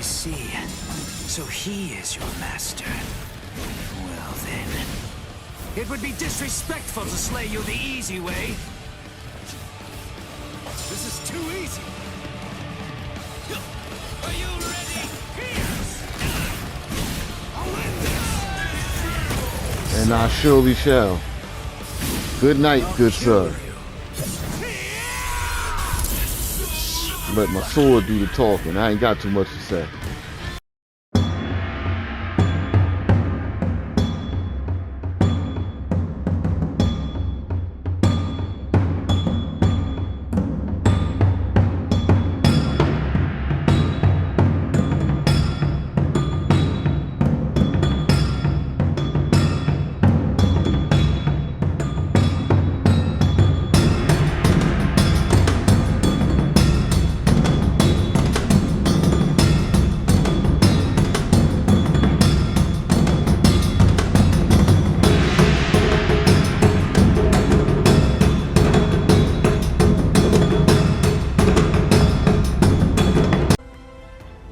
see. So he is your master. Well then, it would be disrespectful to slay you the easy way. This is too easy. Are you ready? I'll end this. And I surely shall. Good night, good sir. Let my sword do the talking. I ain't got too much to say.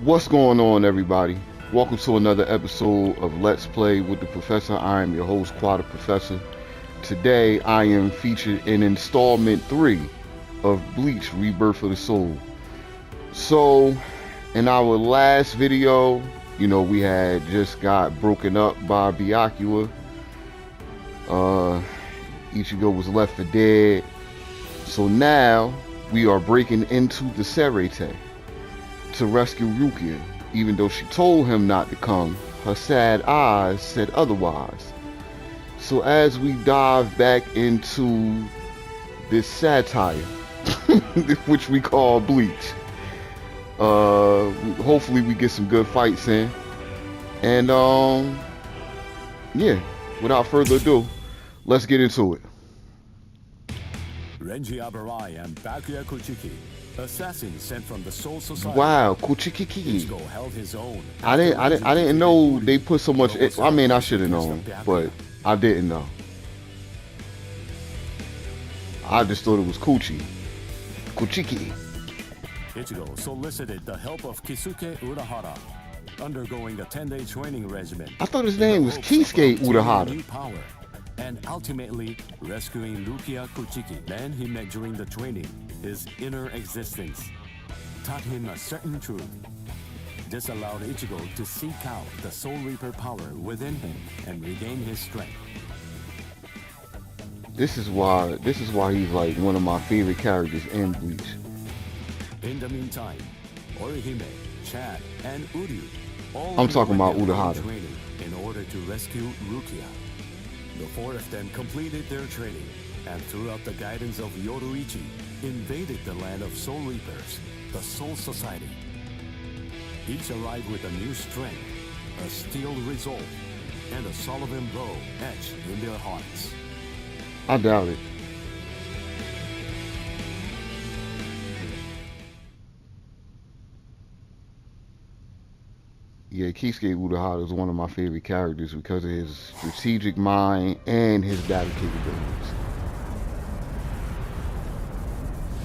What's going on, everybody? Welcome to another episode of Let's Play with the Professor. I am your host, Qua the Professor. Today I am featured in installment 3 of Bleach Rebirth of the Soul. So in our last video, you know, we had just got broken up by Byakuya. Ichigo was left for dead. So now we are breaking into the Serete to rescue Rukia. Even though she told him not to come, her sad eyes said otherwise. So as we dive back into this satire, which we call Bleach, hopefully we get some good fights in. And yeah, without further ado, let's get into it. Renji Abarai and Byakuya Kuchiki, assassins sent from the Soul Society. Wow, Kuchiki. Ichigo held his own. I didn't know they put so much. I mean, I should have known, but I didn't know. I just thought it was Kuchiki. Ichigo solicited the help of Kisuke Urahara, undergoing a 10-day training regimen. I thought his name was Kisuke Urahara. Power, and ultimately rescuing Rukia Kuchiki. Then he met during the training. His inner existence taught him a certain truth. This allowed Ichigo to seek out the Soul Reaper power within him and regain his strength. This is why he's like one of my favorite characters in Bleach. In the meantime, Orihime, Chad, and Uryu all I'm talking about underwent Urahara. training in order to rescue Rukia. The four of them completed their training, and throughout the guidance of Yoruichi, invaded the land of Soul Reapers, the Soul Society. Each arrived with a new strength, a steel resolve, and a Sullivan bow etched in their hearts. I doubt it. Yeah, Kisuke Urahara is one of my favorite characters because of his strategic mind and his battle capabilities,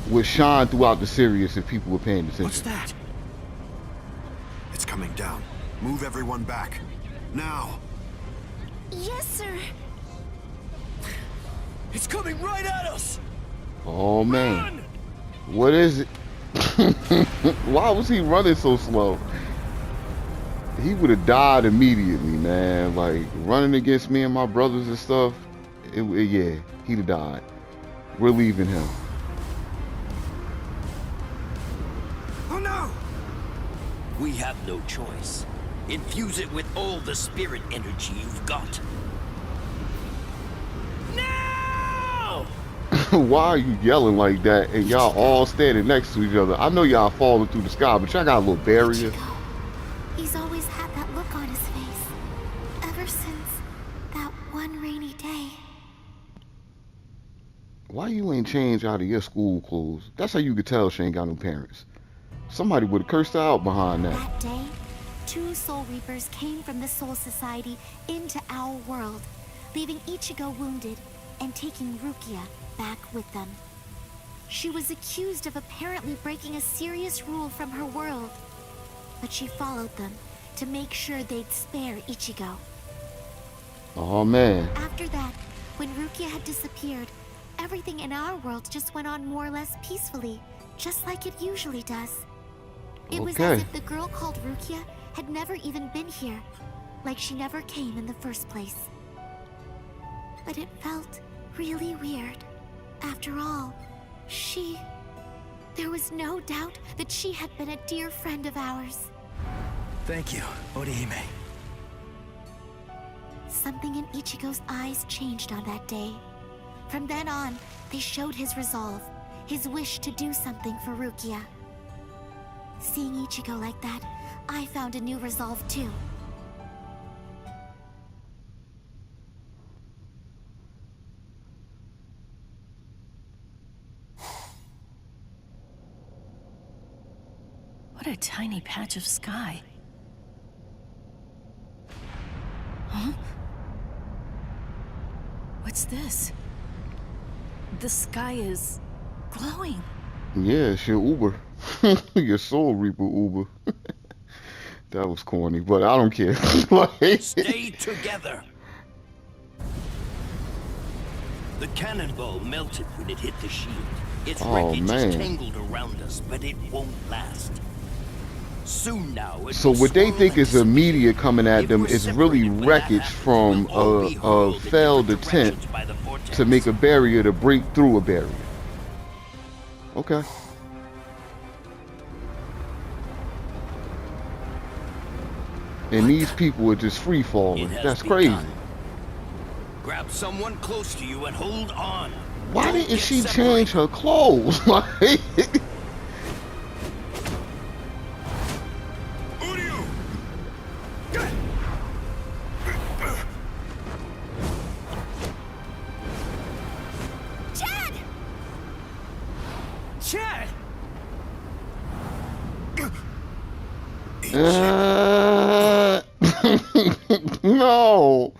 which shine throughout the series if people were paying attention. What's that? It's coming down. Move everyone back. Now! Yes, sir. It's coming right at us! Oh man. What is it? Why was he running so slow? He would have died immediately, man. Like, running against me and my brothers and stuff, yeah, he'd have died. We're leaving him. Oh no! We have no choice. Infuse it with all the spirit energy you've got. No! Why are you yelling like that and y'all all standing next to each other? I know y'all falling through the sky, but y'all got a little barrier. He's always had that look on his face. Ever since that one rainy day. Why you ain't changed out of your school clothes? That's how you could tell she ain't got no parents. Somebody would have cursed her out behind that. That day, 2 Soul Reapers came from the Soul Society into our world, leaving Ichigo wounded and taking Rukia back with them. She was accused of apparently breaking a serious rule from her world. but she followed them to make sure they'd spare Ichigo. Oh man. After that, when Rukia had disappeared, everything in our world just went on more or less peacefully, just like it usually does. It was as if the girl called Rukia had never even been here, like she never came in the first place. But it felt really weird. After all, there was no doubt that she had been a dear friend of ours. Thank you, Orihime. Something in Ichigo's eyes changed on that day. From then on, they showed his resolve, his wish to do something for Rukia. Seeing Ichigo like that, I found a new resolve too. What a tiny patch of sky. Huh? What's this? The sky is glowing. Yeah, it's your Uber. Your Soul Reaper Uber. That was corny, but I don't care. Like, Stay together. The cannonball melted when it hit the shield. Its wreckage is tangled around us, but it won't last. Soon now. So what they think is a meteor coming at them is really wreckage from a failed attempt to make a barrier to break through a barrier. Okay. And these people are just free falling. That's crazy. Grab someone close to you and hold on. Why didn't she change her clothes? Like, Chad! no.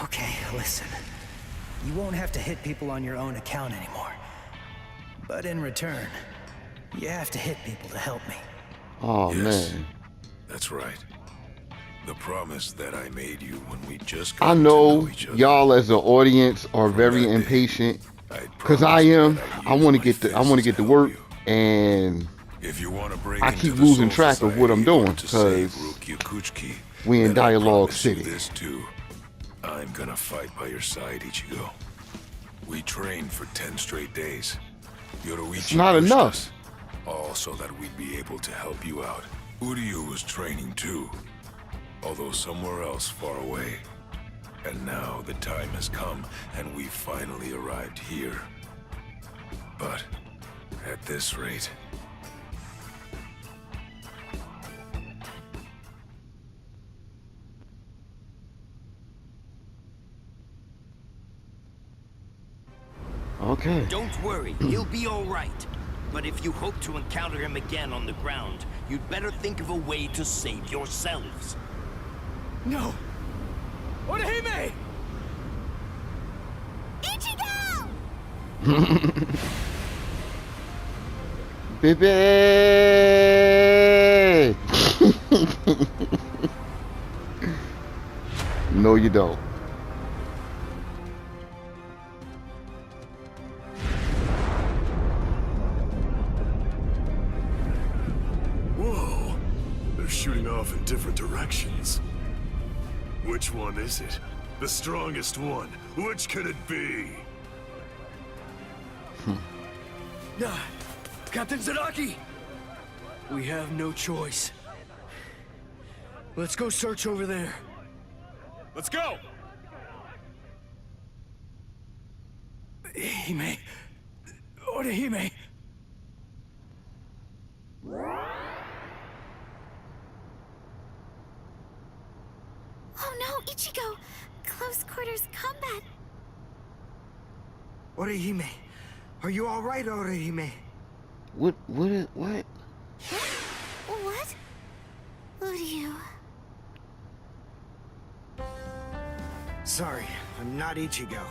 Okay, listen. You won't have to hit people on your own account anymore. But in return, you have to hit people to help me. Oh, Yes, man. that's right. The promise that I made you when we just I got to know know each other. y'all as an audience are very that day, impatient, I'd cause I promised am. that I'd I use want to my get to. I fists want to get to work, help you. and If you want to break I into keep the losing Soul track of what I'm Society in doing, order to save 'cause Rukia Kuchiki, we in then I Dialogue promise you City. This too. I'm gonna fight by your side, Ichigo. We trained for 10 straight days. Yoruichi It's not pushed enough. us, all so that we'd be able to help you out. Uryu was training too, although somewhere else far away. And now the time has come, and we finally arrived here. But at this rate, Okay. Don't worry, he'll be all right. But if you hope to encounter him again on the ground, you'd better think of a way to save yourselves. No! Orihime! Ichigo! Baby! No, you don't. whoa, they're shooting off in different directions. Which one is it? The strongest one. Which could it be? Captain Zaraki! We have no choice. Let's go search over there. Let's go! Hime. Orihime. Oh no, Ichigo! Close quarters combat! Orihime, are you all right, Orihime? What? What? Uryu. Sorry, I'm not Ichigo.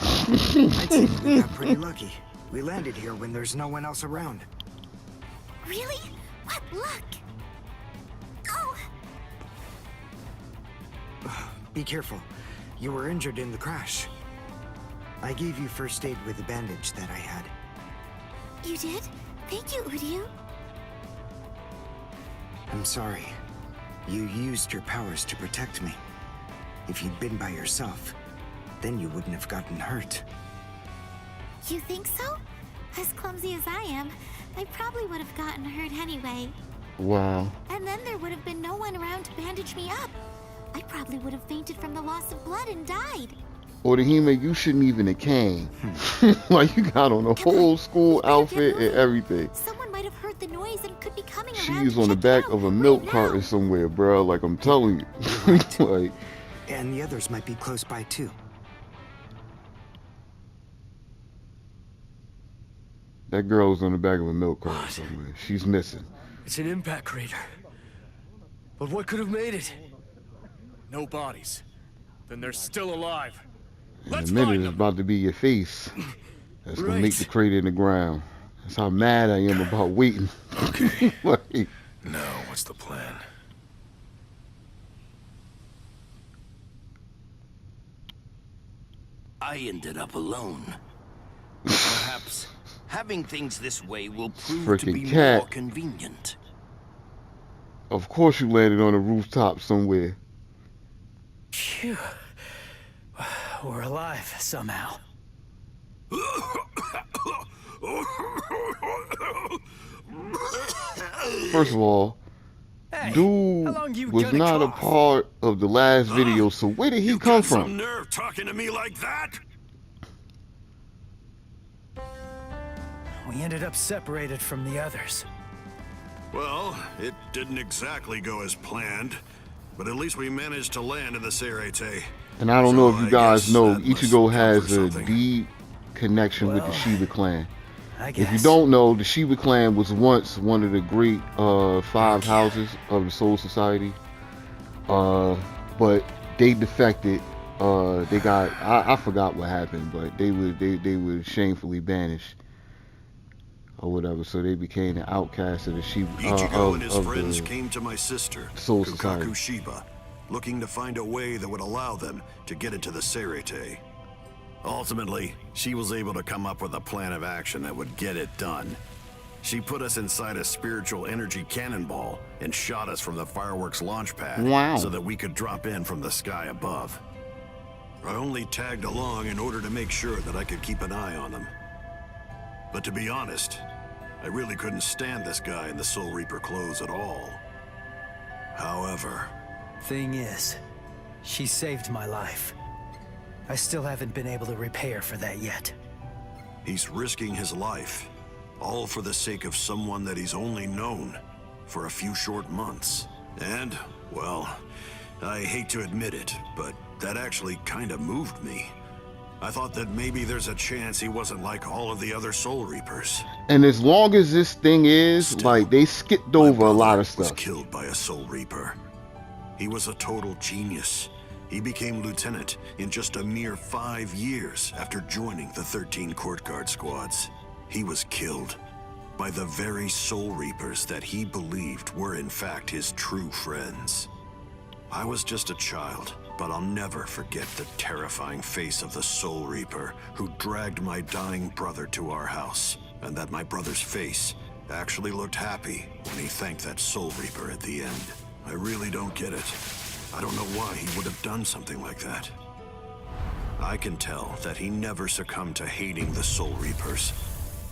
I'd say we got pretty lucky. We landed here when there's no one else around. Really? What luck! Oh! Be careful. You were injured in the crash. I gave you first aid with the bandage that I had. You did? Thank you, Uryu. I'm sorry. You used your powers to protect me. If you'd been by yourself, then you wouldn't have gotten hurt. You think so? As clumsy as I am, I probably would have gotten hurt anyway. Wow. And then there would have been no one around to bandage me up. I probably would have fainted from the loss of blood and died. Orihime, you shouldn't even have came. Like, you got on a whole school outfit and everything. Someone might have heard the noise and could be coming around. She's on the back of a milk carton somewhere, bro. Like, I'm telling you. Right. Like, and the others might be close by too. that girl's on the back of a milk carton somewhere. She's missing. It's an impact crater. But what could have made it? No bodies. Then they're still alive. In a minute, it's about to be your face. That's gonna make the crater in the ground. That's how mad I am about waiting. Okay. Like, Now, what's the plan? I ended up alone. Perhaps having things this way will prove to be Frickin' cat. more convenient. of course you landed on a rooftop somewhere. Phew. We're alive somehow. First of all, Hey, dude how long you was gonna not a cough? part of the last video, so where did he You come got some from? nerve talking to me like that? We ended up separated from the others. Well, it didn't exactly go as planned, but at least we managed to land in the Serete. And I don't know if you guys guess know, that must Ichigo count has for a something. deep connection with the Well, Shiba clan. I guess. If you don't know, the Shiba clan was once one of the great five houses of the Soul Society. But they defected. They got I forgot what happened, but they were shamefully banished or whatever. So they became an outcast of the Shiba Ichigo and his of friends the came to my sister, Soul Kukaku Society. Shiba, looking to find a way that would allow them to get into the Serete. Ultimately, she was able to come up with a plan of action that would get it done. She put us inside a spiritual energy cannonball and shot us from the fireworks launch pad Wow. so that we could drop in from the sky above. I only tagged along in order to make sure that I could keep an eye on them. But to be honest, I really couldn't stand this guy in the Soul Reaper clothes at all. However, Thing is, she saved my life. I still haven't been able to repay her for that yet. he's risking his life, all for the sake of someone that he's only known for a few short months. And, well, I hate to admit it, but that actually kind of moved me. I thought that maybe there's a chance he wasn't like all of the other Soul Reapers. And as long as this thing is, Still, like, they skipped My over a lot brother of stuff. was killed by a Soul Reaper. He was a total genius. He became lieutenant in just a mere 5 years after joining the 13 Court Guard squads. He was killed by the very Soul Reapers that he believed were in fact his true friends. I was just a child, but I'll never forget the terrifying face of the Soul Reaper who dragged my dying brother to our house, and that my brother's face actually looked happy when he thanked that Soul Reaper at the end. I really don't get it. I don't know why he would have done something like that. I can tell that he never succumbed to hating the Soul Reapers,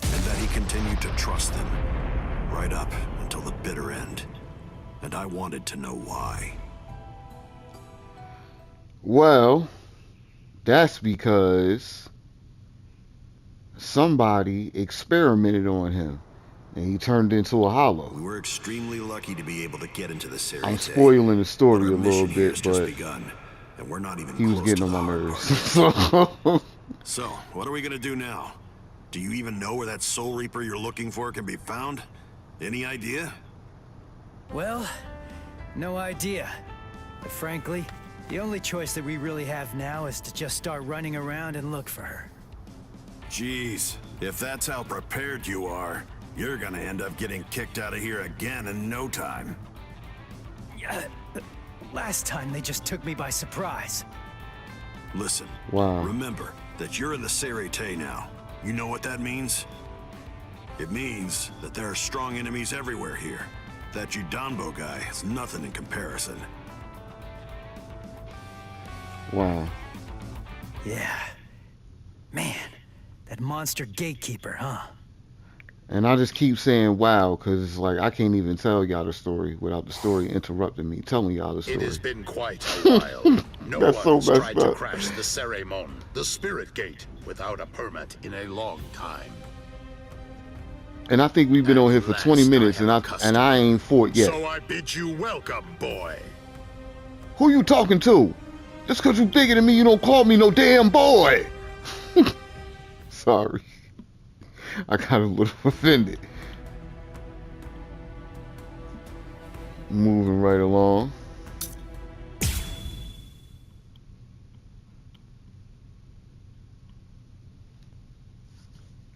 and that he continued to trust them, right up until the bitter end. And I wanted to know why. Well, that's because somebody experimented on him and he turned into a hollow. We were extremely lucky to be able to get into the Serete. I'm spoiling the story But a our little mission here bit, has just but begun, and we're not even he was close getting to on my the hard nerves. part. So, So, what are we gonna do now? Do you even know where that Soul Reaper you're looking for can be found? Any idea? Well, no idea. But frankly, the only choice that we really have now is to just start running around and look for her. Jeez, if that's how prepared you are, you're gonna end up getting kicked out of here again in no time. Yeah, last time they just took me by surprise. Listen, Wow. remember that you're in the Serete now. You know what that means? It means that there are strong enemies everywhere here. That Judanbo guy is nothing in comparison. Wow. Yeah. Man, that monster gatekeeper, huh? And I just keep saying wow, because it's like I can't even tell y'all the story without the story interrupting me, telling y'all the story. It has been quite a while. No That's so one's messed tried to up. crash the Ceremon, the Spirit Gate, without a permit in a long time. And I think we've been on here for 20 minutes, and I ain't fought yet. So I bid you welcome, boy. Who you talking to? Just because you bigger than me, you don't call me no damn boy. Sorry. I got a little offended. Moving right along.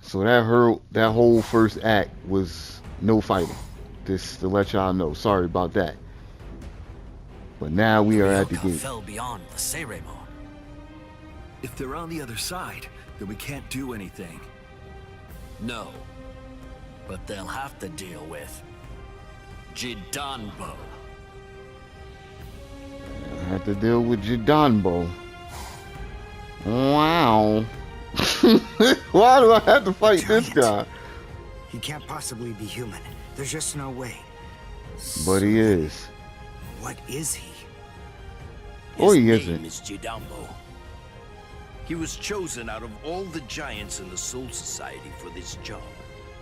So that whole first act was no fighting. Just to let y'all know. Sorry about that. But now we are at the gate. Fell beyond the Ceremon. If they're on the other side, then we can't do anything. No. But they'll have to deal with Judanbo. I have to deal with Judanbo. Wow. Why do I have to fight this guy? He can't possibly be human. There's just no way. But he is. What is he? Or he His name isn't. is Judanbo. He was chosen out of all the giants in the Soul Society for this job.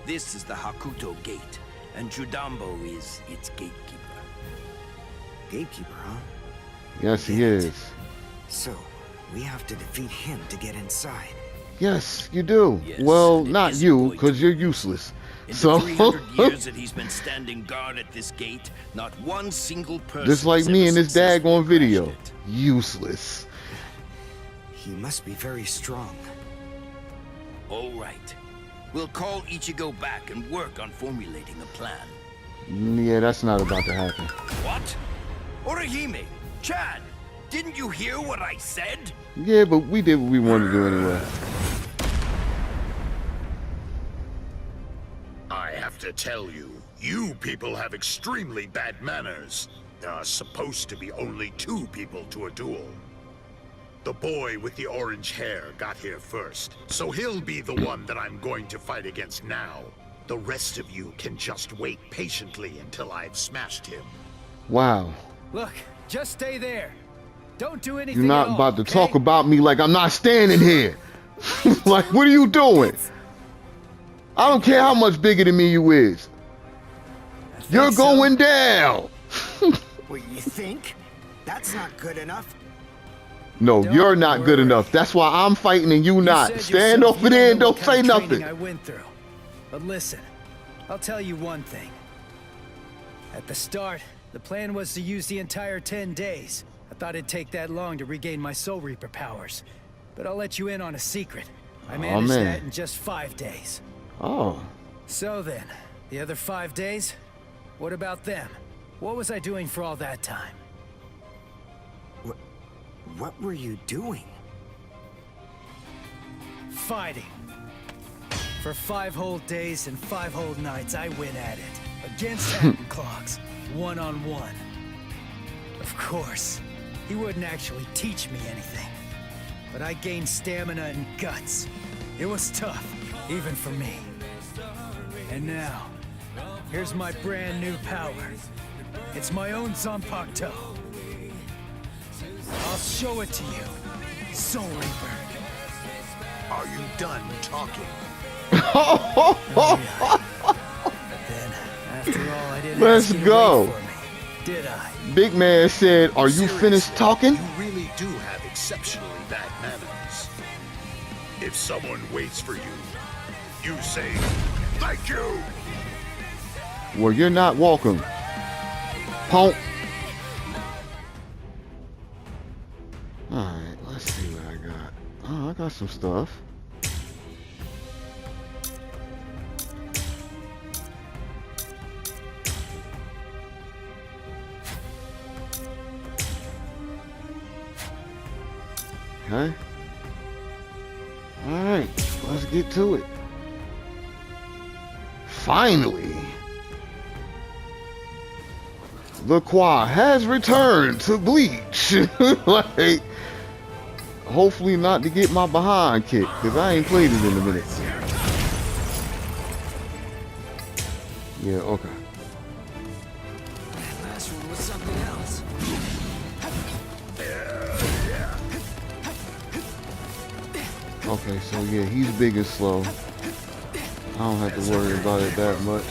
This is the Hakuto Gate, and Judanbo is its gatekeeper. Gatekeeper, huh? Yes, he is. So, we have to defeat him to get inside. Yes, you do. Yes, well, and it not isn't you, going because to. you're useless. In So, the 300 years that he's been standing guard at this gate, not one single person just like has me ever in this successfully daggone video. crashed it. Useless. He must be very strong. All right. We'll call Ichigo back and work on formulating a plan. Yeah, that's not about to happen. What? Orihime! Chad! Didn't you hear what I said? Yeah, but we did what we wanted to do anyway. I have to tell you, you people have extremely bad manners. There are supposed to be only 2 people to a duel. The boy with the orange hair got here first, so he'll be the one that I'm going to fight against now. The rest of you can just wait patiently until I've smashed him. Wow. Look, just stay there. Don't do anything You're not at all, about to okay? talk about me like I'm not standing here. Like, what are you doing? I don't care how much bigger than me you is. You're going down. What, you think? That's not good enough. No, you're not good enough. That's why I'm fighting and you not. said Stand yourself over you there and know don't what say kind of training nothing. I went through. But listen, I'll tell you one thing. At the start, the plan was to use the entire 10 days. I thought it'd take that long to regain my Soul Reaper powers. But I'll let you in on a secret. I managed man. that in just 5 days. Oh. So then, the other 5 days? What about them? What was I doing for all that time? What were you doing? Fighting. For 5 whole days and 5 whole nights, I went at it. Against Happen Clogs. One-on-one. Of course, he wouldn't actually teach me anything. But I gained stamina and guts. It was tough, even for me. And now, here's my brand new power. It's my own Zanpakuto. I'll show it to you, Soul Reaper. Are you done talking? Oh, yeah. Then, after all, I didn't Let's ask you to go. wait for me, did I? Big man said, are you Seriously, finished talking? You really do have exceptionally bad manners. If someone waits for you, you say, thank you! Well, you're not welcome. Punk. Alright, let's see what I got. Oh, I got some stuff. Okay. Alright, let's get to it. Finally, the Qua has returned to Bleach. Like, hopefully not to get my behind kicked, because I ain't played it in a minute. Yeah, okay. Last one was something else. Okay, so yeah, he's big and slow. I don't have to worry about it that much.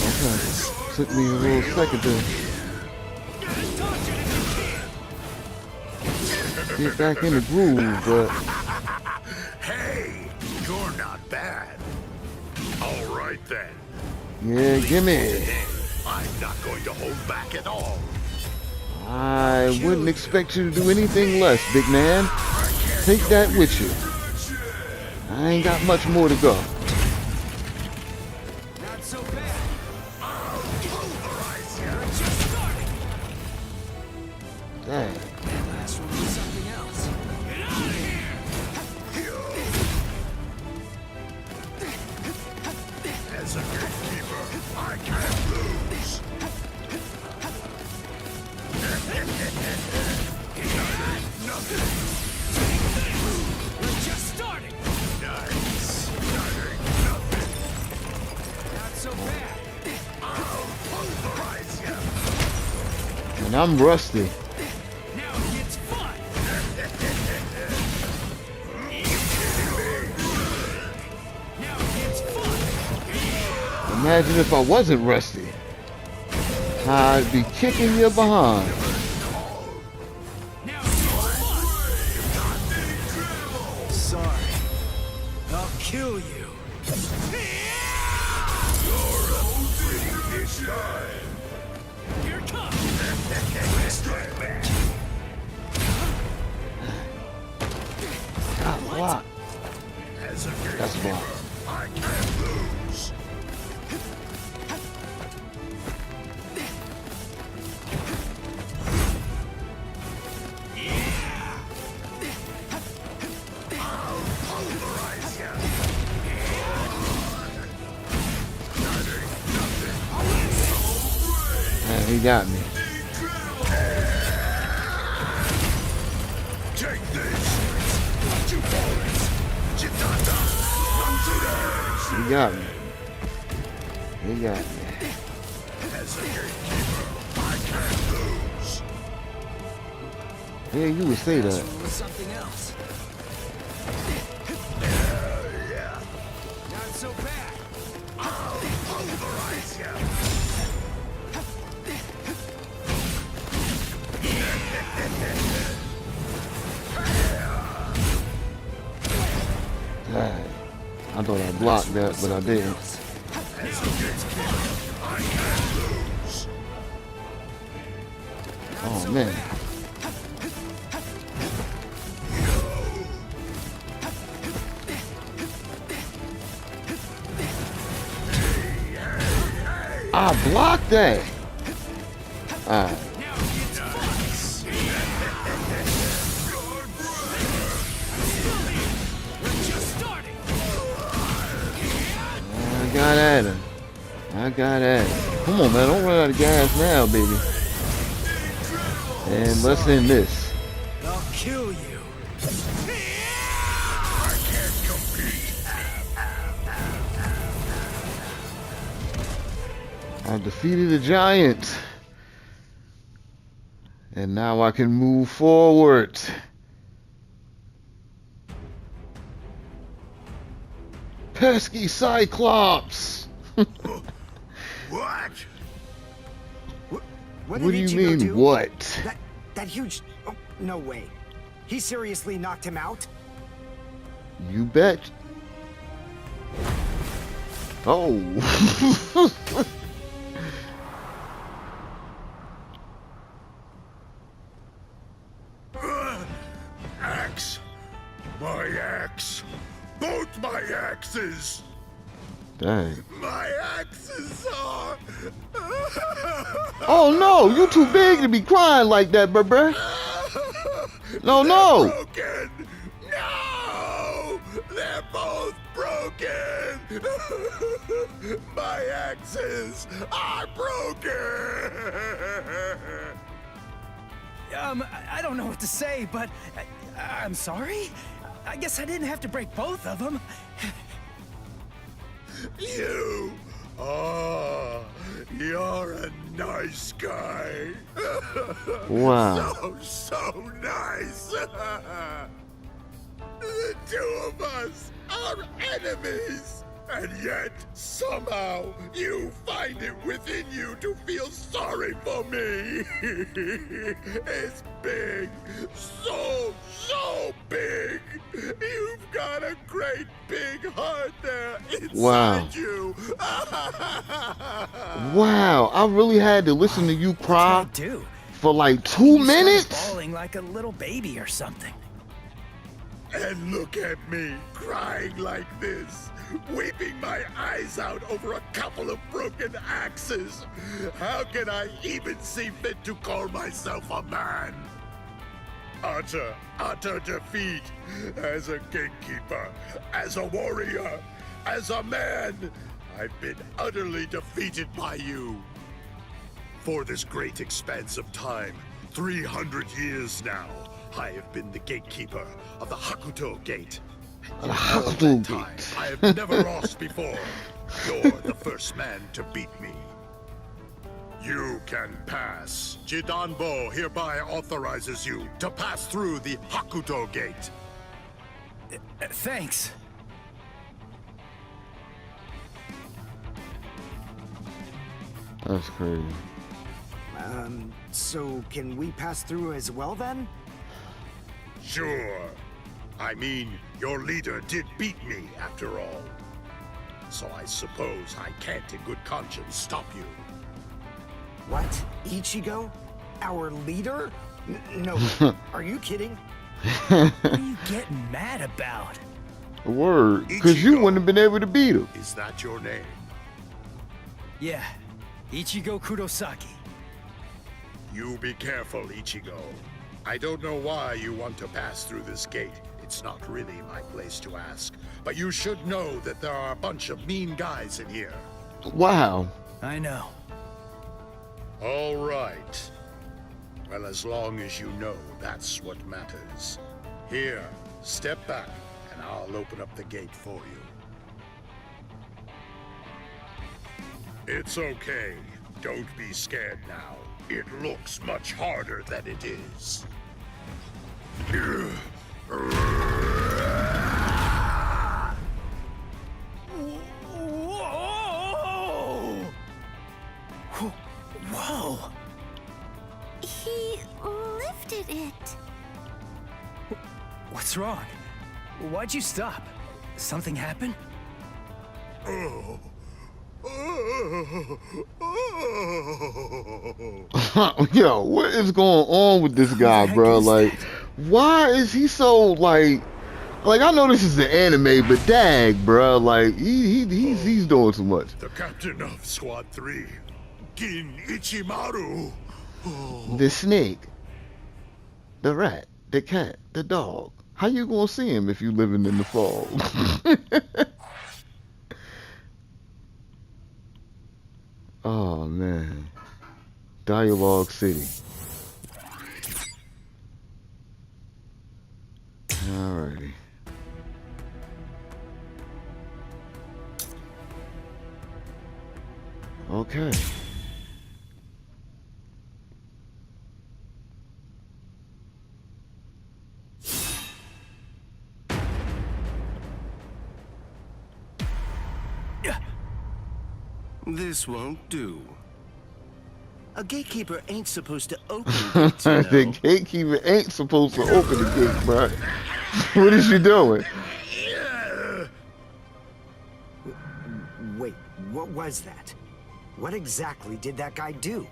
Okay, took me a little second to get back in the groove, but Hey, you're not bad. All right then. yeah, gimme. I'm not going to hold back at all. I wouldn't expect you to do anything less, big man. Take that with you. I ain't got much more to go. Not so bad. Dang. Last one was something else. Get out of here! As a gatekeeper, I can't lose. We're just starting. Nice. Not so bad. I'll pulverize you. And I'm rusty. Now it gets fun. Now it gets fun. Imagine if I wasn't rusty. I'd be kicking you behind. Now it gets fun. Sorry. I'll kill you. Here it comes. God, block. As a That's gatekeeper, block. I can't lose. I'll pulverize you. Man, he got me. Take this. What you call it? Chitata. Run to He got me. He got me. As a gatekeeper, I can't lose. Yeah, you would say Last that. one was something else. Not so bad. I'll pulverize you. Dang. I thought I blocked that, but I didn't. As a gatekeeper, I can't lose. Oh, man. I blocked that. Alright. Now it gets fun. We're just starting. I got at him. I got at him. Come on, man. Don't run out of gas now, baby. And let's end this. I'll kill you. I can't compete. I defeated a giant. And now I can move forward. Pesky Cyclops! What? What What do did you Ichigo mean, do? what? That huge... Oh, no way. He seriously knocked him out? You bet. Oh. axe! My axe! Both my axes! Dang. My axes are... Oh no, you too big to be crying like that, bruh. No, no. Broken! No! They're both broken! My axes are broken! I don't know what to say, but I'm sorry. I guess I didn't have to break both of them. You're a nice guy. Wow. So nice. The two of us are enemies, and yet somehow you find it within you to feel sorry for me. It's big, so big. You've got a great big heart there inside you. Wow, I really had to listen to you cry for like 2 minutes? Bawling like a little baby or something. And look at me, crying like this, weeping my eyes out over a couple of broken axes. How can I even see fit to call myself a man? Utter defeat. As a gatekeeper, as a warrior, as a man, I've been utterly defeated by you. For this great expanse of time, 300 years now, I have been the gatekeeper of the Hakuto Gate. The Hakuto Gate. I have never lost before. You're the first man to beat me. You can pass. Jidanbo hereby authorizes you to pass through the Hakuto Gate. Thanks. That's crazy. So can we pass through as well then? Sure. I mean, your leader did beat me after all. So I suppose I can't in good conscience stop you. What? Ichigo? Our leader? No. Are you kidding? What are you getting mad about? Word. Because you wouldn't have been able to beat him. Is that your name? Yeah. Ichigo Kurosaki. You be careful, Ichigo. I don't know why you want to pass through this gate. It's not really my place to ask. But you should know that there are a bunch of mean guys in here. Wow. I know. All right. Well, as long as you know, that's what matters. Here, step back, and I'll open up the gate for you. It's okay. Don't be scared now. It looks much harder than it is. Whoa! He lifted it. What's wrong? Why'd you stop? Something happen? Yo, what is going on with this guy, bro? Like, why is he so like I know this is an anime, but dag, bro, like he's doing too much. The captain of Squad 3, Gin Ichimaru. The snake, the rat, the cat, the dog. How you gonna see him if you living in the fog? Oh man. Dialogue City. Alrighty. Okay. This won't do. A gatekeeper ain't supposed to open gates, you know. The gatekeeper ain't supposed to open the gate, bro. What is she doing? Wait, what was that? What exactly did that guy do?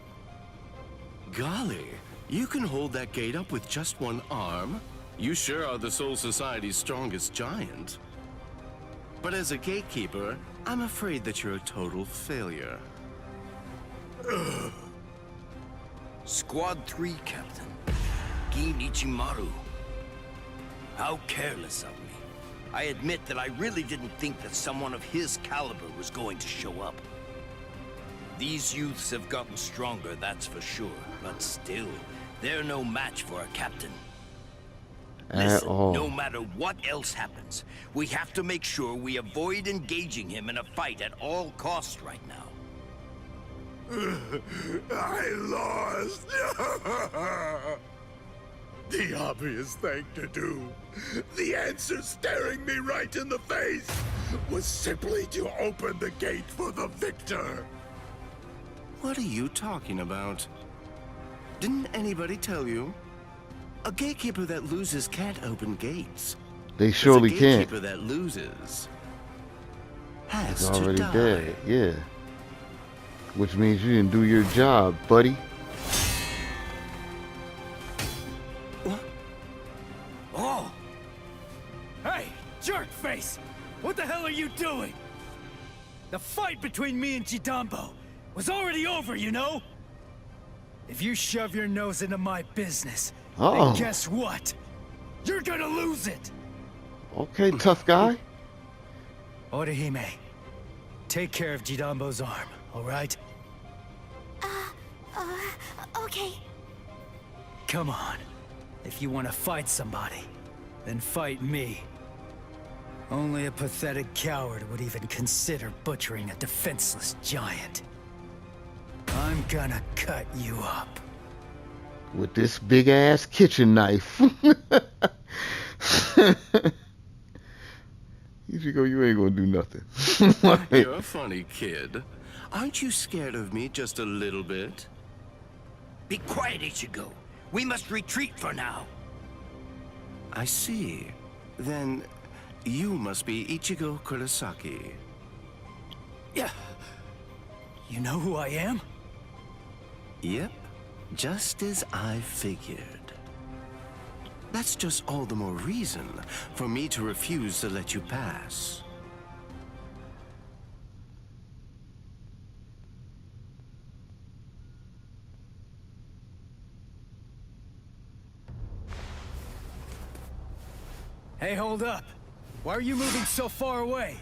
Golly, you can hold that gate up with just one arm? You sure are the Soul Society's strongest giant. But as a gatekeeper, I'm afraid that you're a total failure. Squad 3, Captain. Gin Ichimaru. How careless of me. I admit that I really didn't think that someone of his caliber was going to show up. These youths have gotten stronger, that's for sure. But still, they're no match for a captain. Listen, no matter what else happens, we have to make sure we avoid engaging him in a fight at all costs right now. I lost. The obvious thing to do, the answer staring me right in the face, was simply to open the gate for the victor. What are you talking about? Didn't anybody tell you? A gatekeeper that loses can't open gates. They surely a can't. gatekeeper that loses has He's to already die. dead, yeah. Which means you didn't do your job, buddy. What? Oh! Hey, jerk face! What the hell are you doing? The fight between me and Jidambo was already over, you know? If you shove your nose into my business, then guess what? You're gonna lose it! Okay, tough guy. Orihime, take care of Jidambo's arm, alright? Okay. Come on. If you want to fight somebody, then fight me. Only a pathetic coward would even consider butchering a defenseless giant. I'm gonna cut you up. With this big ass kitchen knife. Ichigo, you ain't gonna do nothing. You're a funny kid. Aren't you scared of me just a little bit? Be quiet, Ichigo. We must retreat for now. I see. Then you must be Ichigo Kurosaki. Yeah. You know who I am? Yep, just as I figured. That's just all the more reason for me to refuse to let you pass. Hey, hold up. Why are you moving so far away?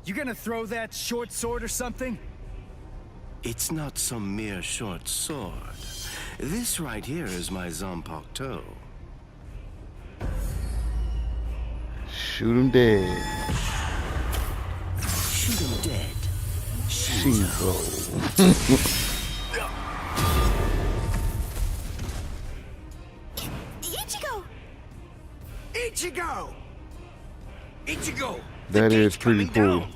You gonna throw that short sword or something? It's not some mere short sword. This right here is my Zanpakuto. Shoot him dead. Shoot him dead. Shizo. Ichigo! Ichigo! Ichigo! That is pretty cool. Down.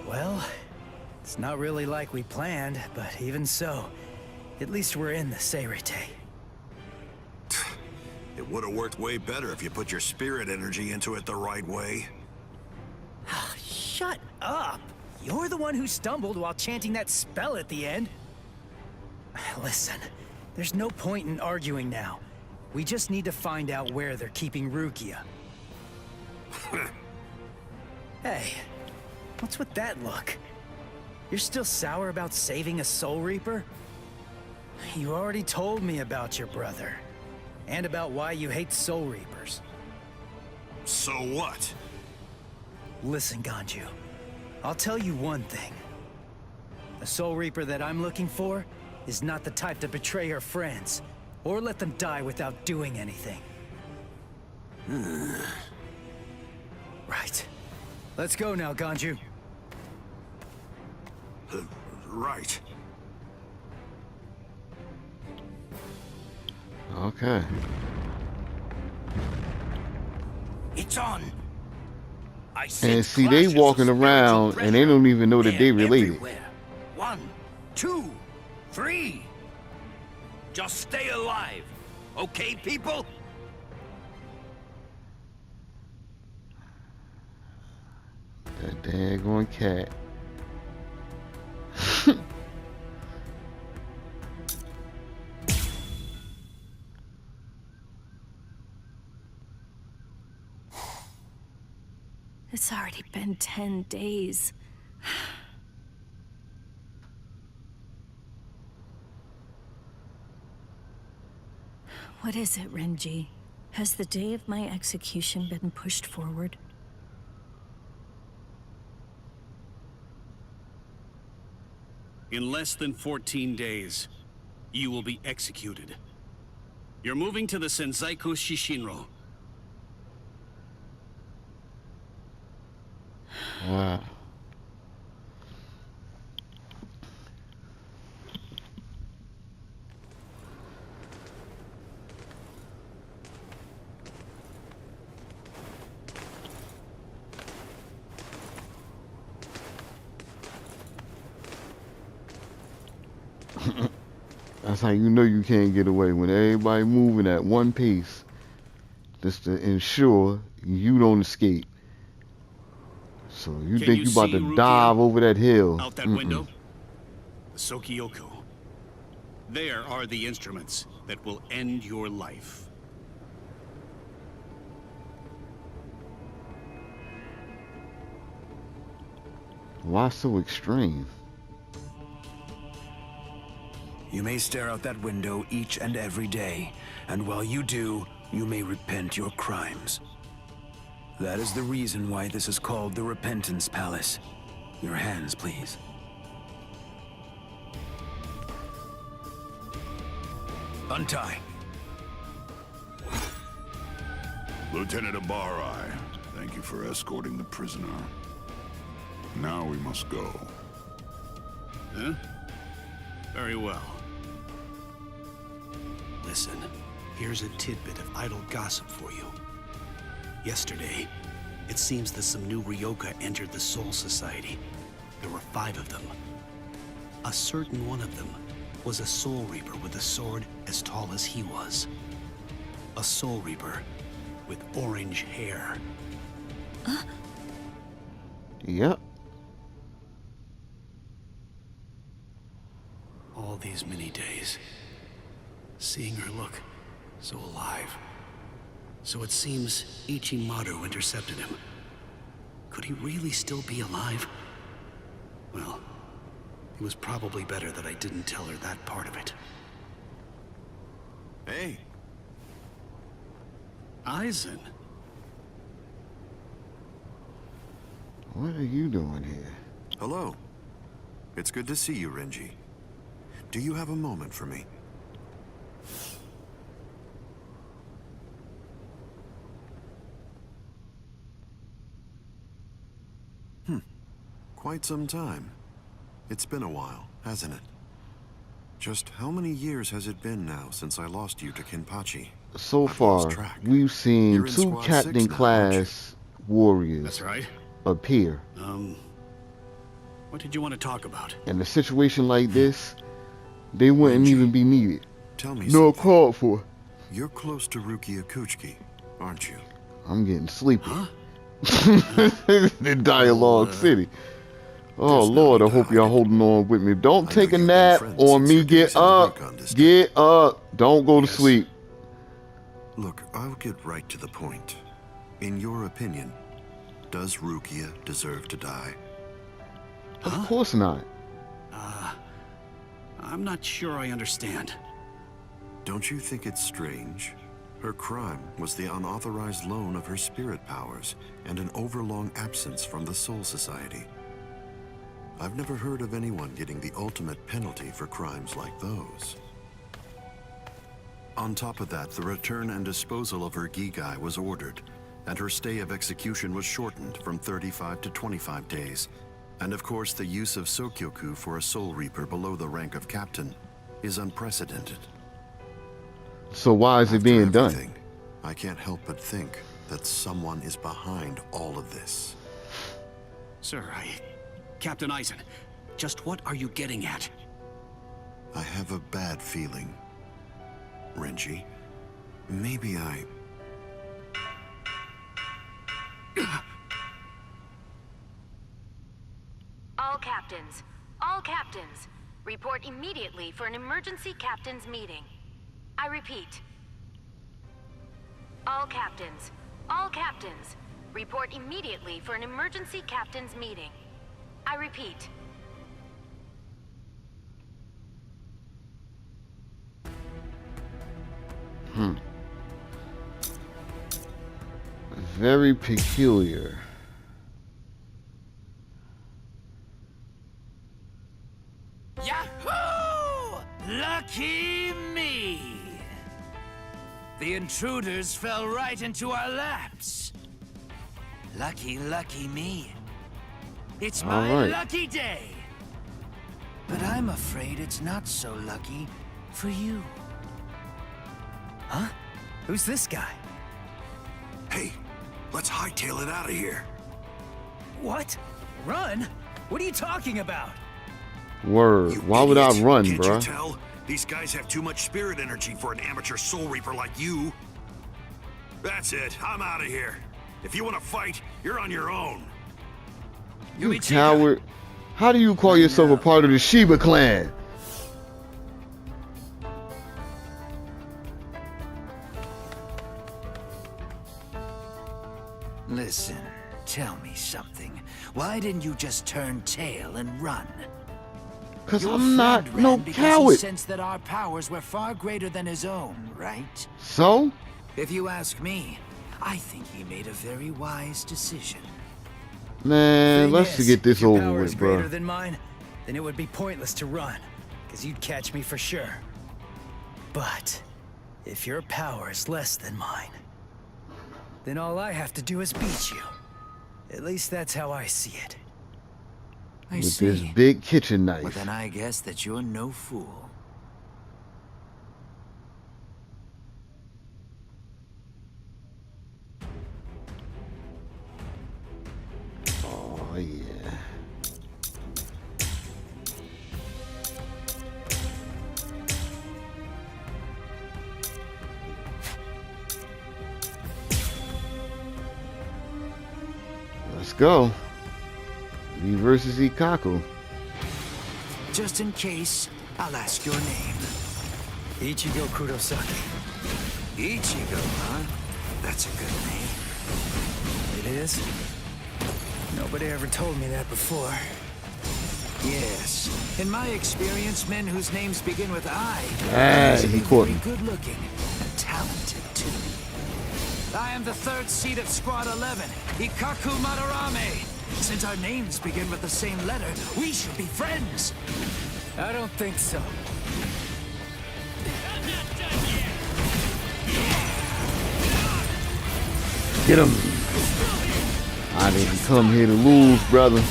Well, it's not really like we planned, but even so, at least we're in the Seirete. It would have worked way better if you put your spirit energy into it the right way. Shut up! You're the one who stumbled while chanting that spell at the end. Listen, there's no point in arguing now. We just need to find out where they're keeping Rukia. Hey, what's with that look? You're still sour about saving a Soul Reaper? You already told me about your brother. And about why you hate Soul Reapers. So what? Listen, Ganju. I'll tell you one thing. The Soul Reaper that I'm looking for is not the type to betray her friends, or let them die without doing anything. Right. Let's go now, Ganju. Right. Okay. It's on. And see, they walking around and they don't even know that they related. Everywhere. 1, 2, 3. Just stay alive. Okay, people? That daggone cat. It's already been 10 days. What is it, Renji? Has the day of my execution been pushed forward? In less than 14 days, you will be executed. You're moving to the Senzaiku Shishinro. Wow. That's how you know you can't get away, when everybody moving at one pace, just to ensure you don't escape. So you think you about to dive over that hill? Out that window? The Sokyoku. There are the instruments that will end your life. Why so extreme? You may stare out that window each and every day, and while you do, you may repent your crimes. That is the reason why this is called the Repentance Palace. Your hands, please. Untie. Lieutenant Abarai, thank you for escorting the prisoner. Now we must go. Huh? Very well. Listen, here's a tidbit of idle gossip for you. Yesterday, it seems that some new Ryoka entered the Soul Society. There were 5 of them. A certain one of them was a Soul Reaper with a sword as tall as he was. A Soul Reaper with orange hair. Yep. All these many days, seeing her look so alive. So it seems Ichimaru intercepted him. Could he really still be alive? Well, it was probably better that I didn't tell her that part of it. Hey. Aizen. What are you doing here? Hello. It's good to see you, Renji. Do you have a moment for me? Quite some time. It's been a while, hasn't it? Just how many years has it been now since I lost you to Kenpachi? So I've far, lost track. we've seen You're in 2 Squad 6 captain now, class warriors That's right. appear. What did you want to talk about? In a situation like this, they wouldn't Renji, even be needed. Tell me No something. called for. You're close to Rukia Kuchiki, aren't you? I'm getting sleepy. Huh? In Dialogue City. Oh There's no Lord, I need to hope hide y'all it. holding on with me. Don't I take know a you've been nap friends on since me. your Get days in the up. Recon District. Get up. Don't go to Yes. sleep. Look, I'll get right to the point. In your opinion, does Rukia deserve to die? Of course not. I'm not sure I understand. Don't you think it's strange? Her crime was the unauthorized loan of her spirit powers and an overlong absence from the Soul Society. I've never heard of anyone getting the ultimate penalty for crimes like those. On top of that, the return and disposal of her Gigai was ordered, and her stay of execution was shortened from 35 to 25 days. And of course, the use of Sokyoku for a Soul Reaper below the rank of captain is unprecedented. So why is it After being done? everything, I can't help but think that someone is behind all of this. Sir, Captain Aizen, just what are you getting at? I have a bad feeling. Renji. Maybe I... All captains, report immediately for an emergency captains meeting. I repeat. All captains, report immediately for an emergency captains meeting. I repeat. Very peculiar. Yahoo! Lucky me! The intruders fell right into our laps. Lucky me. It's my lucky day. But I'm afraid it's not so lucky for you. Huh? Who's this guy? Hey, let's hightail it out of here. What? Run? What are you talking about? Word. Why would I run, Can't bruh? you tell? These guys have too much spirit energy for an amateur Soul Reaper like you. That's it. I'm out of here. If you want to fight, you're on your own. You coward. How do you call yourself a part of the Shiba clan? Listen, tell me something. Why didn't you just turn tail and run? Because Your I'm not friend no ran because coward. He sensed that our powers were far greater than his own, right? So? If you ask me, I think he made a very wise decision. Man, let's get this over Power with, is greater bro. than mine, then it would be pointless to run, because you'd catch me for sure. But if your power is less than mine, then all I have to do is beat you. At least that's how I see it. I With see. this big kitchen knife. Well, then I guess that you're no fool. Oh, yeah. Let's go. Me versus Ikaku. Just in case, I'll ask your name. Ichigo Kurosaki. Ichigo, huh? That's a good name. It is? Nobody ever told me that before. Yes. In my experience, men whose names begin with I He caught very me. good looking and talented too. I am the third seed of Squad 11, Ikaku Madarame. Since our names begin with the same letter, we should be friends. I don't think so. Get him. I didn't come here to lose, brother.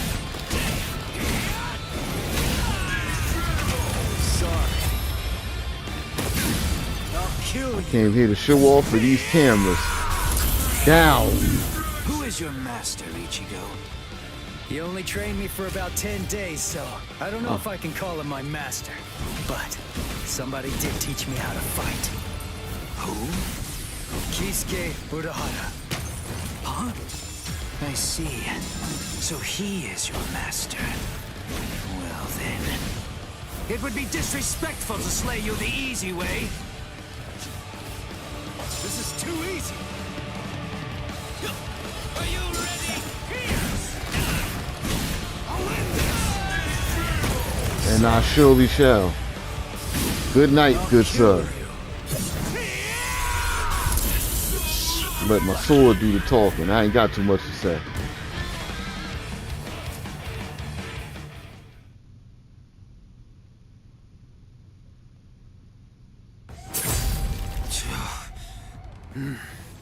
I came here to show off for these cameras. Down. Who is your master, Ichigo? He only trained me for about 10 days, so I don't know if I can call him my master. But somebody did teach me how to fight. Who? Kisuke Urahara. Huh? I see. So he is your master. Well then. It would be disrespectful to slay you the easy way. This is too easy. Are you ready? I'll win this! And I surely shall. Good night, good sir. Let my sword do the talking. I ain't got too much to say.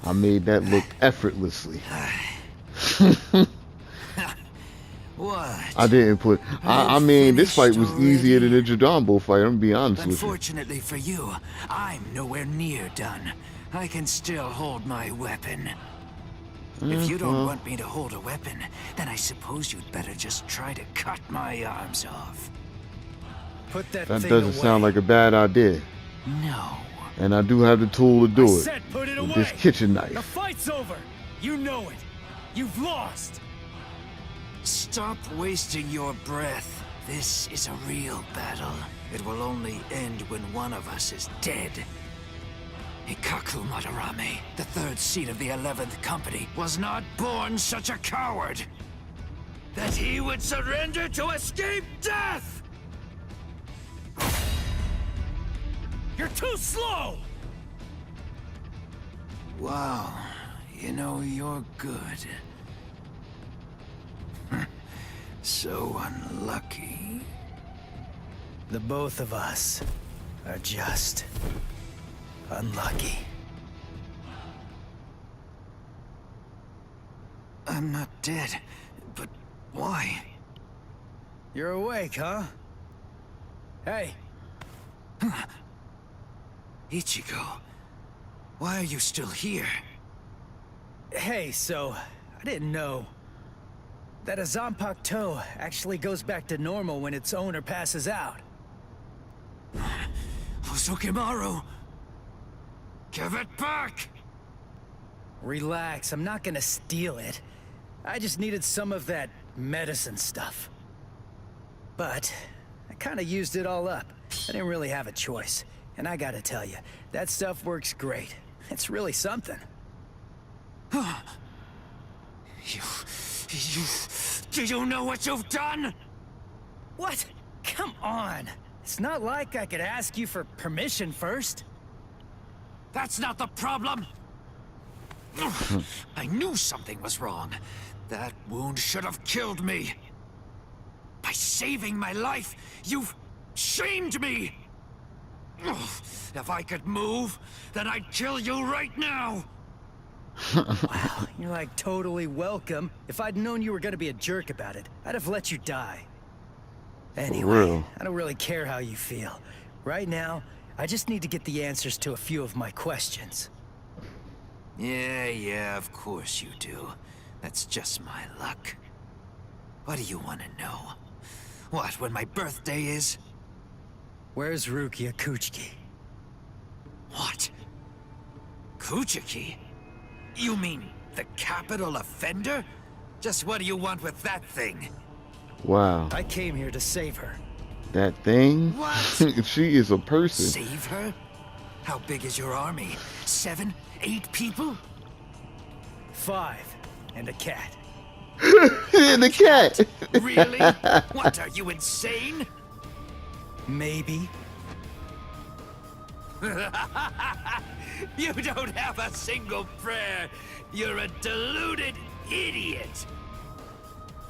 I made that look effortlessly. What? I didn't put. I mean, this fight was easier than the Jadambo fight. I'm gonna be honest with you. Unfortunately for you, I'm nowhere near done. I can still hold my weapon. If you don't want me to hold a weapon, then I suppose you'd better just try to cut my arms off. Put that That thing doesn't away. sound like a bad idea. No, And I do have the tool to do it. Said put it with away. this kitchen The knife. fight's over. You know it. You've lost. Stop wasting your breath. This is a real battle. It will only end when one of us is dead. Ikaku Madarame, the third seat of the 11th Company, was not born such a coward that he would surrender to escape death! You're too slow! Wow, you know, you're good. So unlucky. The both of us are just unlucky. I'm not dead, but why? You're awake, huh? Hey. Ichigo, why are you still here? Hey, so, I didn't know that a Zanpakuto actually goes back to normal when its owner passes out. Hosokimaru! Give it back! Relax, I'm not gonna steal it. I just needed some of that medicine stuff. But I kinda used it all up. I didn't really have a choice. And I gotta tell you, that stuff works great. It's really something. Do you know what you've done? What? Come on. It's not like I could ask you for permission first. That's not the problem. I knew something was wrong. That wound should have killed me. By saving my life, you've shamed me. If I could move, then I'd kill you right now. Wow, you're like totally welcome. If I'd known you were gonna be a jerk about it, I'd have let you die. Anyway, I don't really care how you feel. Right now, I just need to get the answers to a few of my questions. Yeah, of course you do. That's just my luck. What do you want to know? What, when my birthday is? Where's Rukia Kuchiki? What? Kuchiki? You mean the capital offender? Just what do you want with that thing? Wow. I came here to save her. That thing? What? She is a person. Save her? How big is your army? 7, 8 people? 5. And a cat. And a cat! Really? What, are you insane? Maybe. You don't have a single prayer. You're a deluded idiot.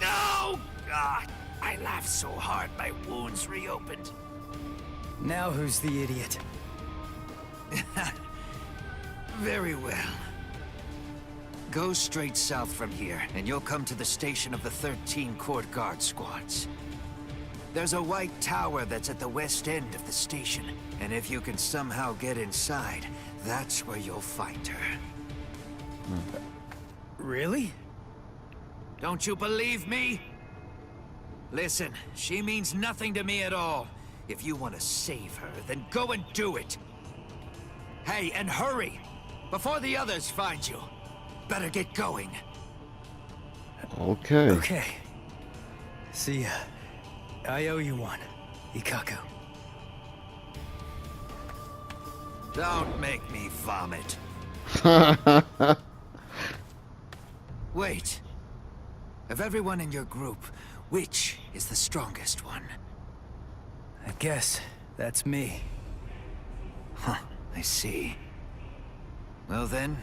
Oh, God. I laughed so hard my wounds reopened. Now who's the idiot? Very well. Go straight south from here, and you'll come to the station of the 13 Court Guard squads. There's a white tower that's at the west end of the station, and if you can somehow get inside, that's where you'll find her. Really? Don't you believe me? Listen, she means nothing to me at all. If you want to save her, then go and do it. Hey, and hurry! Before the others find you. Better get going. Okay. Okay. See ya. I owe you one, Ikaku. Don't make me vomit. Wait. Of everyone in your group, which is the strongest one? I guess that's me. Huh, I see. Well then,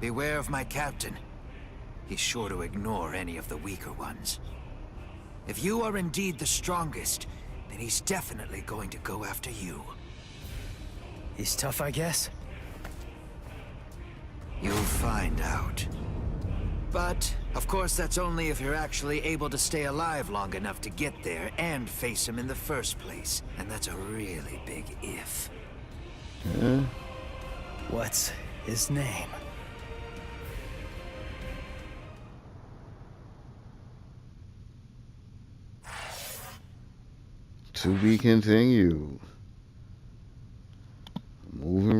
beware of my captain. He's sure to ignore any of the weaker ones. If you are indeed the strongest, then he's definitely going to go after you. He's tough, I guess? You'll find out. But, of course, that's only if you're actually able to stay alive long enough to get there and face him in the first place. And that's a really big if. Yeah. What's his name? To be continued.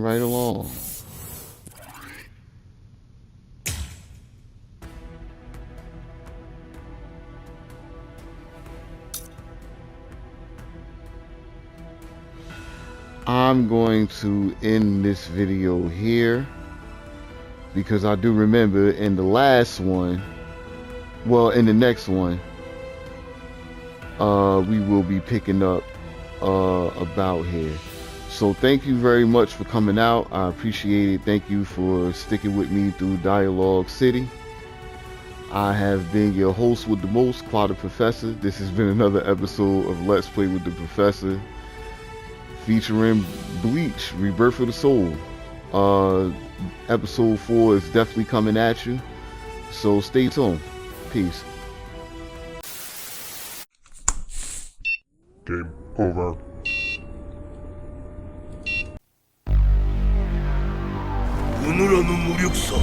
right along. I'm going to end this video here because I do remember in the last one, well, in the next one, we will be picking up about here. So thank you very much for coming out. I appreciate it. Thank you for sticking with me through Dialogue City. I have been your host with the most, Qua the Professor. This has been another episode of Let's Play with the Professor, featuring Bleach Rebirth of the Soul. Episode 4 is definitely coming at you, so stay tuned. Peace. Game over. うぬらの無力さ